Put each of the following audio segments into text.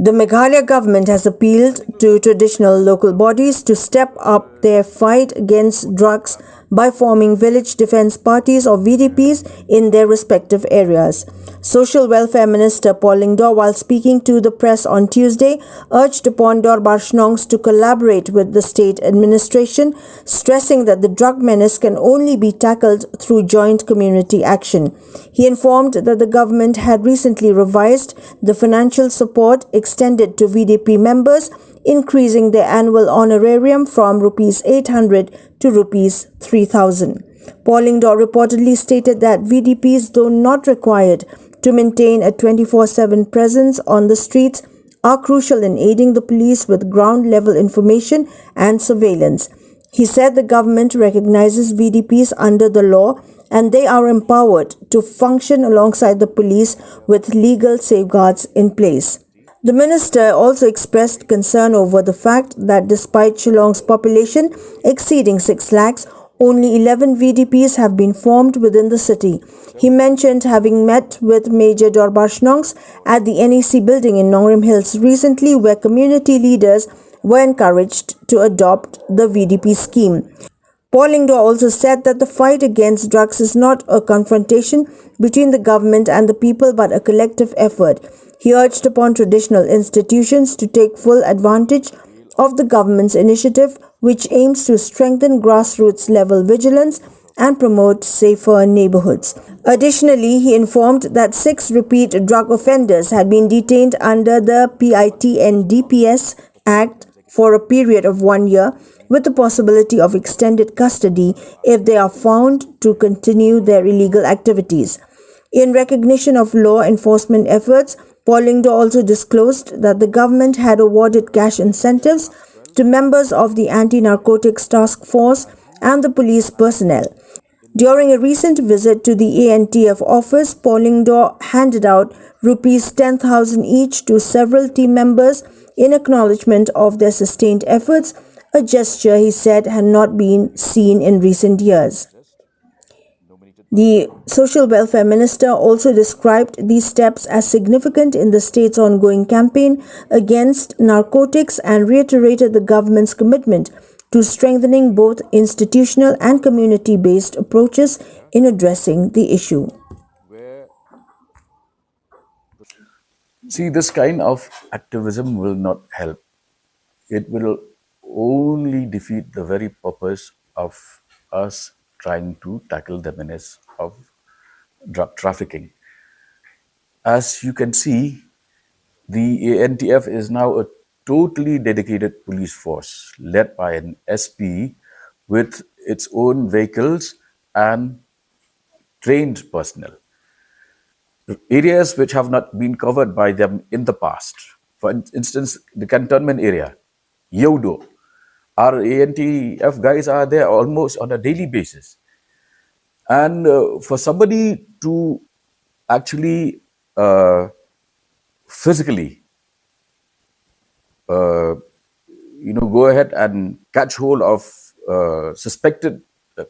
The Meghalaya government has appealed to traditional local bodies to step up their fight against drugs by forming village defense parties or VDPs in their respective areas. Social Welfare Minister Paul Lyngdoh, while speaking to the press on Tuesday, urged upon Dorbar Shnongs to collaborate with the state administration, stressing that the drug menace can only be tackled through joint community action. He informed that the government had recently revised the financial support extended to VDP members, increasing their annual honorarium from Rs 800 to Rs 3,000. Paul Lyngdoh reportedly stated that VDPs, though not required to maintain a 24/7 presence on the streets, are crucial in aiding the police with ground-level information and surveillance. He said the government recognizes VDPs under the law and they are empowered to function alongside the police with legal safeguards in place. The minister also expressed concern over the fact that despite Shillong's population exceeding 6 lakhs, only 11 VDPs have been formed within the city. He mentioned having met with Major Dorbar Shnongs at the NEC building in Nongrim Hills recently, where community leaders were encouraged to adopt the VDP scheme. Paul Lyngdoh also said that the fight against drugs is not a confrontation between the government and the people but a collective effort. He urged upon traditional institutions to take full advantage of the government's initiative, which aims to strengthen grassroots level vigilance and promote safer neighborhoods. Additionally, he informed that 6 repeat drug offenders had been detained under the PIT and DPS Act for a period of 1 year, with the possibility of extended custody if they are found to continue their illegal activities. In recognition of law enforcement efforts, Paul Lyngdoh also disclosed that the government had awarded cash incentives to members of the Anti-Narcotics Task Force and the police personnel. During a recent visit to the ANTF office, Paul Lyngdoh handed out Rs 10,000 each to several team members in acknowledgement of their sustained efforts, a gesture he said had not been seen in recent years. The Social Welfare Minister also described these steps as significant in the state's ongoing campaign against narcotics and reiterated the government's commitment to strengthening both institutional and community-based approaches in addressing the issue. See, this kind of activism will not help. It will only defeat the very purpose of us trying to tackle the menace of drug trafficking. As you can see, the ANTF is now a totally dedicated police force led by an SP with its own vehicles and trained personnel. Areas which have not been covered by them in the past, for instance, the cantonment area, Yodo, our ANTF guys are there almost on a daily basis. And for somebody to actually physically go ahead and catch hold of suspected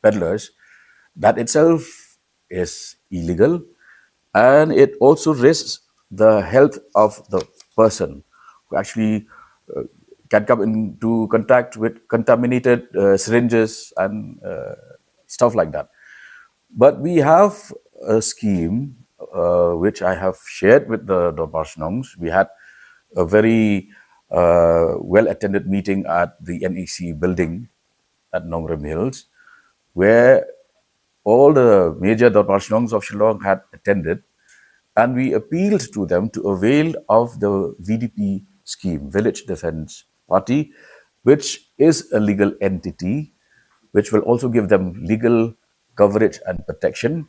peddlers, that itself is illegal, and it also risks the health of the person who actually can come into contact with contaminated syringes and stuff like that. But we have a scheme which I have shared with the Dorbar Shnongs. We had a very well-attended meeting at the NEC building at Nongrim Hills, where all the major Dorbar Shnongs of Shillong had attended, and we appealed to them to avail of the VDP scheme, Village Defense Party, which is a legal entity, which will also give them legal coverage and protection,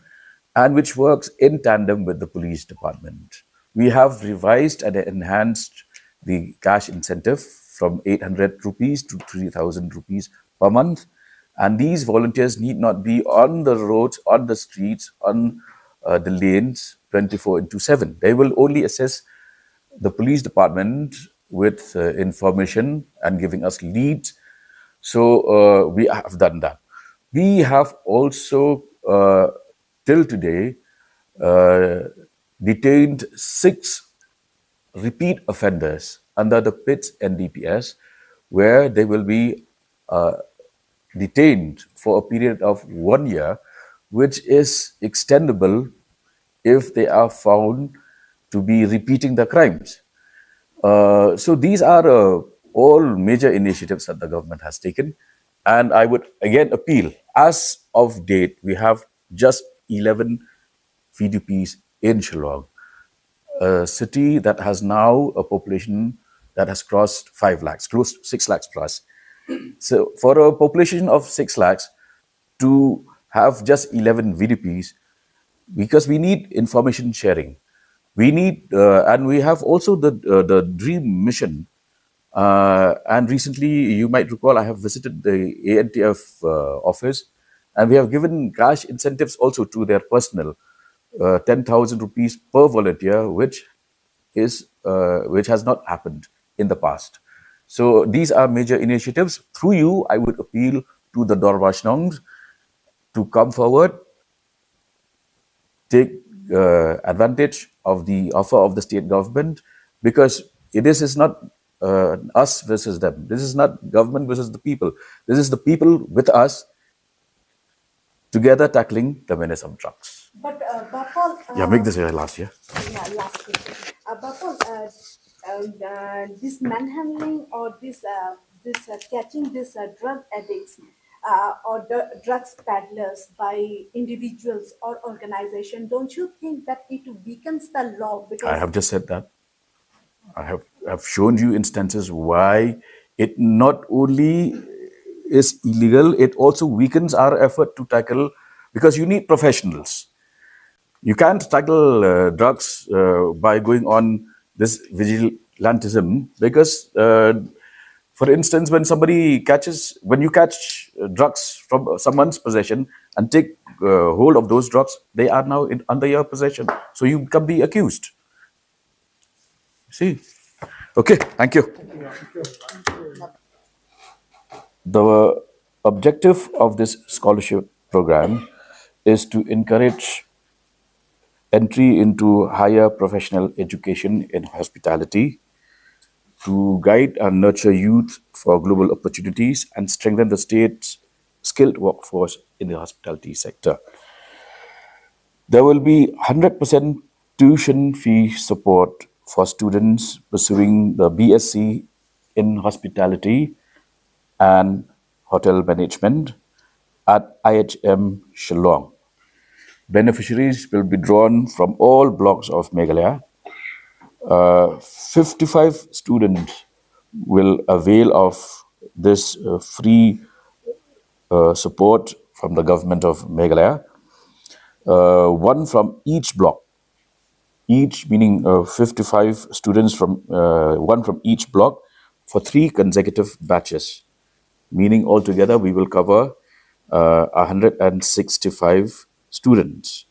and which works in tandem with the police department. We have revised and enhanced the cash incentive from 800 rupees to 3,000 rupees per month. And these volunteers need not be on the roads, on the streets, on the lanes 24/7. They will only assist the police department with information and giving us leads. So we have done that. We have also, till today, detained 6 repeat offenders under the PITS and DPS, where they will be detained for a period of 1 year, which is extendable if they are found to be repeating the crimes. So these are all major initiatives that the government has taken. And I would again appeal, as of date, we have just 11 VDPs in Shillong, a city that has now a population that has crossed 5 lakhs, close to 6 lakhs plus. So for a population of 6 lakhs to have just 11 VDPs, because we need information sharing. We need, and we have also the dream mission. And recently, you might recall, I have visited the ANTF office, and we have given cash incentives also to their personnel, 10,000 rupees per volunteer, which has not happened in the past. So these are major initiatives. Through you, I would appeal to the Dorvashnongs to come forward, take advantage of the offer of the state government, because this is not us versus them. This is not government versus the people. This is the people with us together tackling the menace of drugs. But Bapal, Yeah, make this your last year. yeah, last question. Bapal, this manhandling or this catching this drug addicts or the drugs peddlers by individuals or organization, don't you think that it weakens the law? I Because have just said that. I have shown you instances why it not only is illegal, it also weakens our effort to tackle, because you need professionals. You can't tackle drugs by going on this vigilantism, because, for instance, when you catch drugs from someone's possession and take hold of those drugs, they are now under your possession. So you become the accused. See? Okay, thank you. The objective of this scholarship program is to encourage entry into higher professional education in hospitality, to guide and nurture youth for global opportunities, and strengthen the state's skilled workforce in the hospitality sector. There will be 100% tuition fee support for students pursuing the BSc in hospitality and hotel management at IHM Shillong. Beneficiaries will be drawn from all blocks of Meghalaya. 55 students will avail of this free support from the government of Meghalaya. One from each block, each meaning 55 students from one from each block for 3 consecutive batches, meaning altogether we will cover 165 students.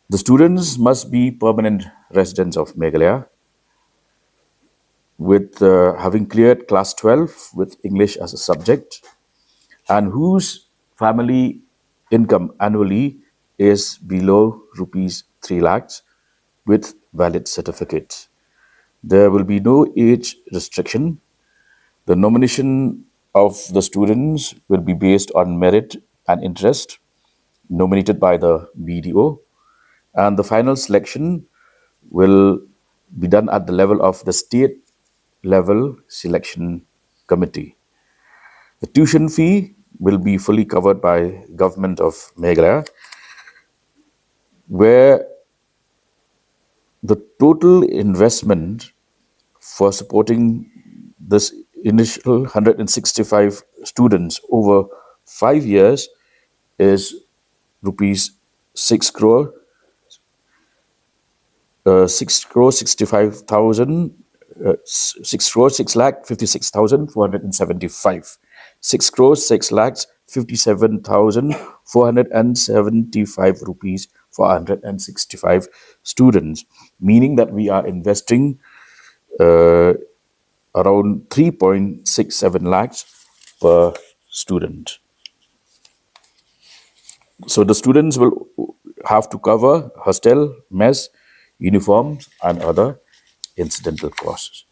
The students must be permanent residents of Meghalaya, with having cleared class 12 with English as a subject, and whose family income annually is below rupees 3 lakhs with valid certificates. There will be no age restriction. The nomination of the students will be based on merit and interest nominated by the BDO, and the final selection will be done at the level of the state level selection committee. The tuition fee will be fully covered by government of Meghalaya, where the total investment for supporting this initial 165 students over 5 years is rupees 6 crore 65,000 6 crore 6 lakh 56,475 6 crore 6 lakhs 57,475 rupees for 165 students, meaning that we are investing around 3.67 lakhs per student. So the students will have to cover hostel, mess, uniforms, and other incidental costs.